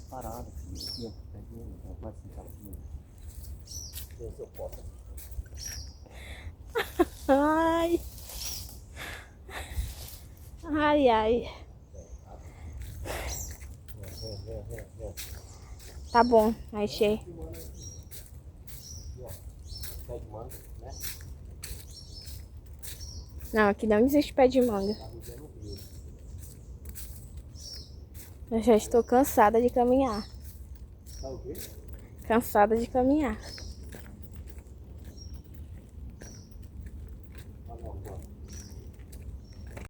Parado, aqui, ó. Pode sentar aqui. Tem o seu copo. Ai. Ai, ai. Tá bom, achei. Não, aqui não existe pé de manga. Eu já estou cansada de caminhar. Tá o quê? Cansada de caminhar. Tá bom, agora.